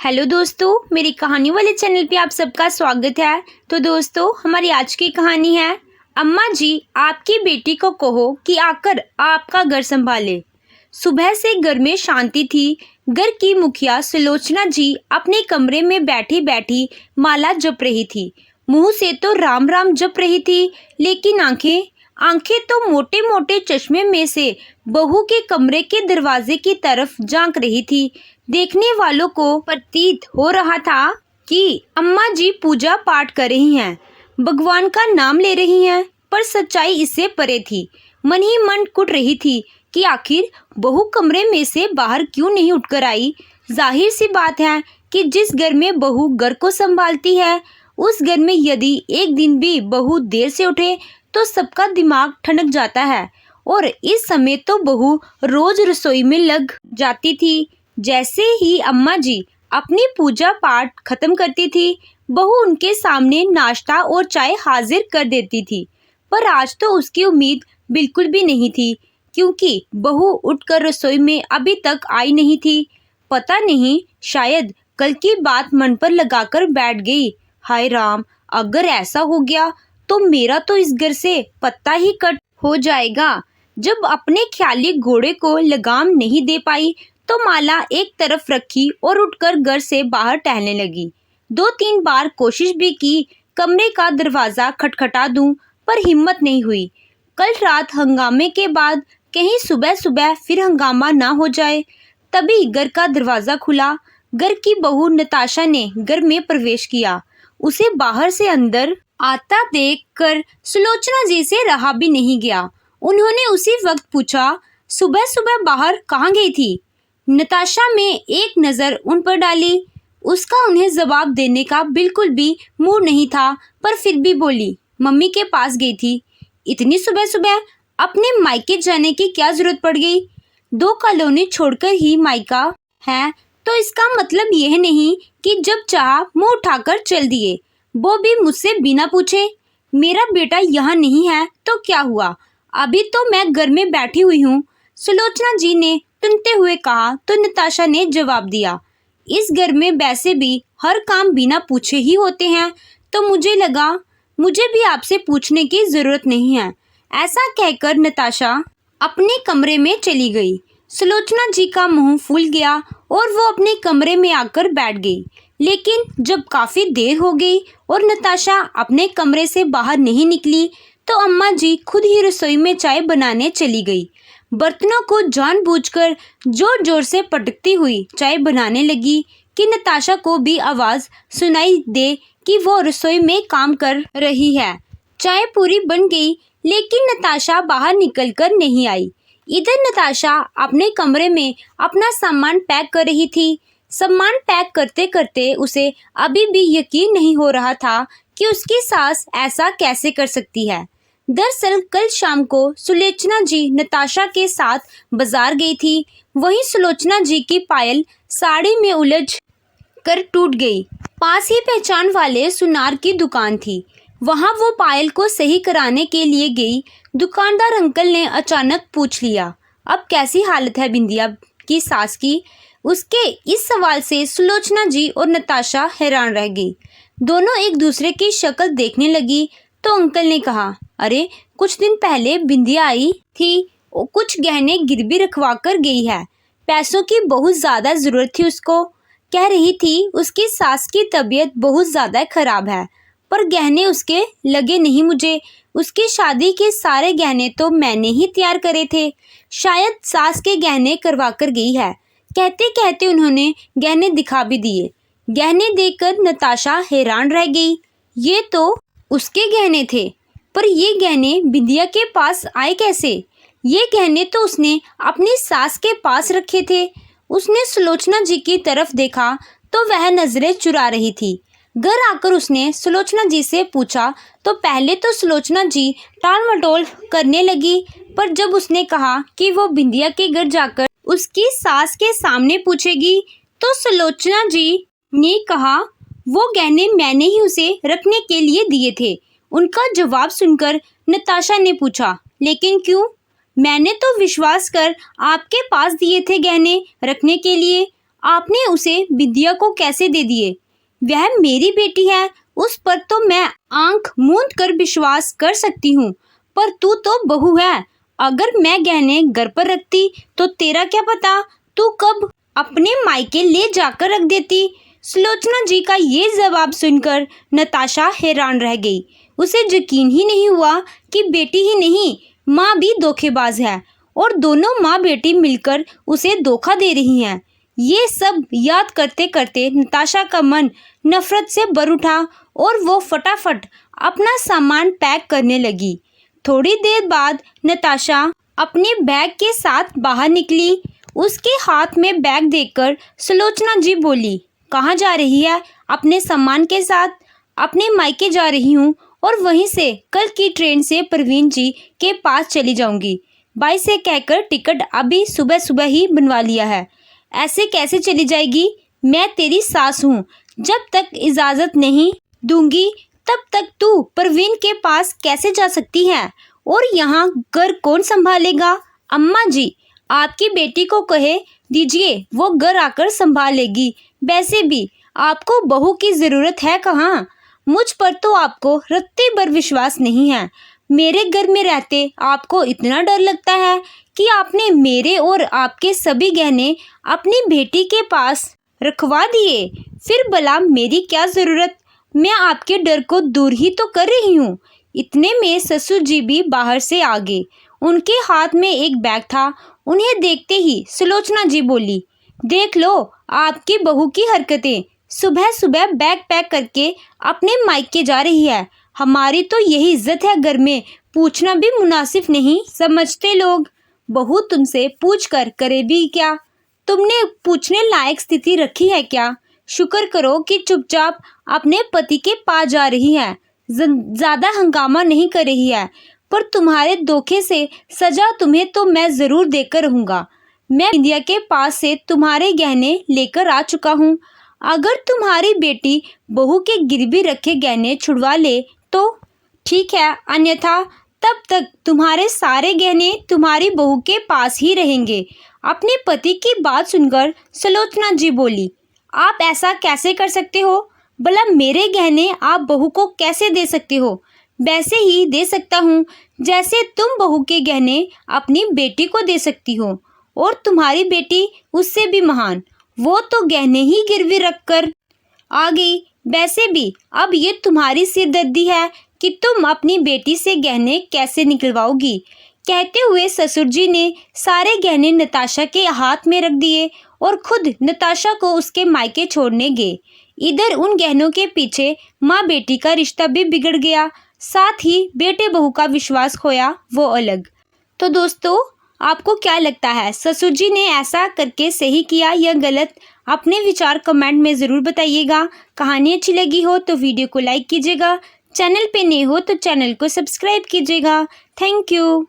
Hello दोस्तों, मेरी कहानी वाले चैनल पे आप सबका स्वागत है। तो दोस्तों, हमारी आज की कहानी है अम्मा जी आपकी बेटी को कहो कि आकर आपका घर संभाले। सुबह से घर में शांति थी। घर की मुखिया सुलोचना जी अपने कमरे में बैठी बैठी माला जप रही थी। मुंह से तो राम राम जप रही थी, लेकिन आंखें आंखें तो मोटे मोटे चश्मे में से बहू के कमरे के दरवाजे की तरफ झांक रही थी। देखने वालों को प्रतीत हो रहा था कि अम्मा जी पूजा पाठ कर रही हैं, भगवान का नाम ले रही हैं, पर सच्चाई इससे परे थी। मन ही मन कुट रही थी कि आखिर बहू कमरे में से बाहर क्यों नहीं उठकर आई। जाहिर सी बात है कि जिस घर में बहू घर को संभालती है, उस घर में यदि एक दिन भी बहू देर से उठे तो सबका दिमाग ठनक जाता है। और इस समय तो बहू रोज रसोई में लग जाती थी। जैसे ही अम्मा जी अपनी पूजा पाठ खत्म करती थी, बहू उनके सामने नाश्ता और चाय हाजिर कर देती थी। पर आज तो उसकी उम्मीद बिल्कुल भी नहीं थी, क्योंकि बहू उठकर रसोई में अभी तक आई नहीं थी। पता नहीं, शायद कल की बात मन पर लगाकर बैठ गई। हाय राम, अगर ऐसा हो गया तो मेरा तो इस घर से पत्ता ही कट हो जाएगा। जब अपने ख्याली घोड़े को लगाम नहीं दे पाई तो माला एक तरफ रखी और उठकर घर से बाहर टहलने लगी। 2-3 बार कोशिश भी की कमरे का दरवाजा खटखटा दूं, पर हिम्मत नहीं हुई। कल रात हंगामे के बाद कहीं सुबह सुबह फिर हंगामा ना हो जाए। तभी घर का दरवाजा खुला। घर की बहू नताशा ने घर में प्रवेश किया। उसे बाहर से अंदर आता देखकर सुलोचना जी से रहा भी नहीं गया। उन्होंने उसी वक्त पूछा, सुबह सुबह बाहर कहाँ गई थी? नताशा में एक नज़र उन पर डाली। उसका उन्हें जवाब देने का बिल्कुल भी मूड नहीं था, पर फिर भी बोली, मम्मी के पास गई थी। इतनी सुबह सुबह अपने मायके जाने की क्या जरूरत पड़ गई? 2 कॉलोनी छोड़कर ही मायका है, तो इसका मतलब यह नहीं कि जब चाहा मुंह उठाकर चल दिए, वो भी मुझसे बिना पूछे। मेरा बेटा यहाँ नहीं है तो क्या हुआ? अभी तो मैं घर में बैठी हुई हूँ, सुलोचना जी ने टुनते हुए कहा। तो नताशा ने जवाब दिया, इस घर में वैसे भी हर काम बिना पूछे ही होते हैं, तो मुझे लगा मुझे भी आपसे पूछने की जरूरत नहीं है। ऐसा कहकर नताशा अपने कमरे में चली गई। सुलोचना जी का मुंह फूल गया और वो अपने कमरे में आकर बैठ गई। लेकिन जब काफी देर हो गई और नताशा अपने कमरे से बाहर नहीं निकली, तो अम्मा जी खुद ही रसोई में चाय बनाने चली गई। बर्तनों को जानबूझकर जोर जोर से पटकती हुई चाय बनाने लगी कि नताशा को भी आवाज सुनाई दे कि वो रसोई में काम कर रही है। चाय पूरी बन गई, लेकिन नताशा बाहर निकलकर नहीं आई। इधर नताशा अपने कमरे में अपना सामान पैक कर रही थी। सामान पैक करते करते उसे अभी भी यकीन नहीं हो रहा था कि उसकी सास ऐसा कैसे कर सकती है। दरअसल कल शाम को सुलोचना जी नताशा के साथ बाजार गई थी। वहीं सुलोचना जी की पायल साड़ी में उलझ कर टूट गई। पास ही पहचान वाले सुनार की दुकान थी, वहां वो पायल को सही कराने के लिए गई। दुकानदार अंकल ने अचानक पूछ लिया, अब कैसी हालत है बिंदिया की सास की? उसके इस सवाल से सुलोचना जी और नताशा हैरान रह गई। दोनों एक दूसरे की शक्ल देखने लगी। तो अंकल ने कहा, अरे कुछ दिन पहले बिंदिया आई थी, कुछ गहने गिरवी रखवा कर गई है। पैसों की बहुत ज़्यादा ज़रूरत थी उसको। कह रही थी उसकी सास की तबीयत बहुत ज़्यादा खराब है, पर गहने उसके लगे नहीं मुझे। उसकी शादी के सारे गहने तो मैंने ही तैयार करे थे। शायद सास के गहने करवा कर गई है। कहते कहते उन्होंने गहने दिखा भी दिए। गहने देखकर नताशा हैरान रह गई। ये तो उसके गहने थे, पर ये गहने बिंदिया के पास आए कैसे? ये गहने तो उसने अपनी सास के पास रखे थे। उसने सुलोचना जी की तरफ देखा तो वह नजरें चुरा रही थी। घर आकर उसने सुलोचना जी से पूछा तो पहले तो सुलोचना जी टाल मटोल करने लगी, पर जब उसने कहा कि वो बिंदिया के घर जाकर उसकी सास के सामने पूछेगी, तो सुलोचना जी ने कहा, वो गहने मैंने ही उसे रखने के लिए दिए थे। उनका जवाब सुनकर नताशा ने पूछा, लेकिन क्यों? मैंने तो विश्वास कर आपके पास दिए थे गहने रखने के लिए। आपने उसे विद्या को कैसे दे दिए? वह मेरी बेटी है, उस पर तो मैं आंख मूंद कर विश्वास कर सकती हूँ, पर तू तो बहू है। अगर मैं गहने घर पर रखती तो तेरा क्या पता तू कब अपने मायके ले जाकर रख देती। सुलोचना जी का ये जवाब सुनकर नताशा हैरान रह गई। उसे यकीन ही नहीं हुआ कि बेटी ही नहीं, माँ भी धोखेबाज है और दोनों माँ बेटी मिलकर उसे धोखा दे रही हैं। ये सब याद करते करते नताशा का मन नफरत से भर उठा और वो फटाफट अपना सामान पैक करने लगी। थोड़ी देर बाद नताशा अपने बैग के साथ बाहर निकली। उसके हाथ में बैग देखकर सुलोचना जी बोली, कहाँ जा रही है? अपने सामान के साथ? अपने मायके जा रही हूँ और वहीं से कल की ट्रेन से प्रवीण जी के पास चली जाऊंगी। बाई से कहकर टिकट अभी सुबह सुबह ही बनवा लिया है। ऐसे कैसे चली जाएगी? मैं तेरी सास हूँ, जब तक इजाज़त नहीं दूंगी तब तक तू प्रवीण के पास कैसे जा सकती है? और यहाँ घर कौन संभालेगा? अम्मा जी, आपकी बेटी को कहे दीजिए, वो घर आकर संभाल लेगी। वैसे भी आपको बहू की ज़रूरत है कहाँ? मुझ पर तो आपको रत्ते भर विश्वास नहीं है। मेरे घर में रहते आपको इतना डर लगता है कि आपने मेरे और आपके सभी गहने अपनी बेटी के पास रखवा दिए। फिर भला मेरी क्या ज़रूरत? मैं आपके डर को दूर ही तो कर रही हूँ। इतने में ससुर जी भी बाहर से आ गए। उनके हाथ में एक बैग था। उन्हें देखते ही सुलोचना जी बोली, देख लो आपकी बहू की हरकतें, सुबह सुबह बैग पैक करके अपने मायके जा रही है। हमारी तो यही इज्जत है घर में, पूछना भी मुनासिब नहीं समझते लोग। बहू तुमसे पूछ कर करे भी क्या? तुमने पूछने लायक स्थिति रखी है क्या? शुक्र करो कि चुपचाप अपने पति के पास जा रही है, ज़्यादा हंगामा नहीं कर रही है। पर तुम्हारे धोखे से सजा तुम्हें तो मैं ज़रूर देकर रहूँगा। मैं इंडिया के पास से तुम्हारे गहने लेकर आ चुका हूँ। अगर तुम्हारी बेटी बहू के गिरवी रखे गहने छुड़वा ले तो ठीक है, अन्यथा तब तक तुम्हारे सारे गहने तुम्हारी बहू के पास ही रहेंगे। अपने पति की बात सुनकर सुलोचना जी बोली, आप ऐसा कैसे कर सकते हो? भला मेरे गहने आप बहू को कैसे दे सकते हो? वैसे ही दे सकता हूँ जैसे तुम बहू के गहने अपनी बेटी को दे सकती हो। और तुम्हारी बेटी उससे भी महान, वो तो गहने ही गिरवी रख कर आ गई। वैसे भी अब ये तुम्हारी सिरदर्दी है कि तुम अपनी बेटी से गहने कैसे निकलवाओगी। कहते हुए ससुर जी ने सारे गहने नताशा के हाथ में रख दिए और खुद नताशा को उसके मायके छोड़ने गए। इधर उन गहनों के पीछे माँ बेटी का रिश्ता भी बिगड़ गया, साथ ही बेटे बहू का विश्वास खोया, वो अलग। तो दोस्तों, आपको क्या लगता है, ससुर जी ने ऐसा करके सही किया या गलत? अपने विचार कमेंट में ज़रूर बताइएगा। कहानी अच्छी लगी हो तो वीडियो को लाइक कीजिएगा। चैनल पे नए हो तो चैनल को सब्सक्राइब कीजिएगा। Thank you.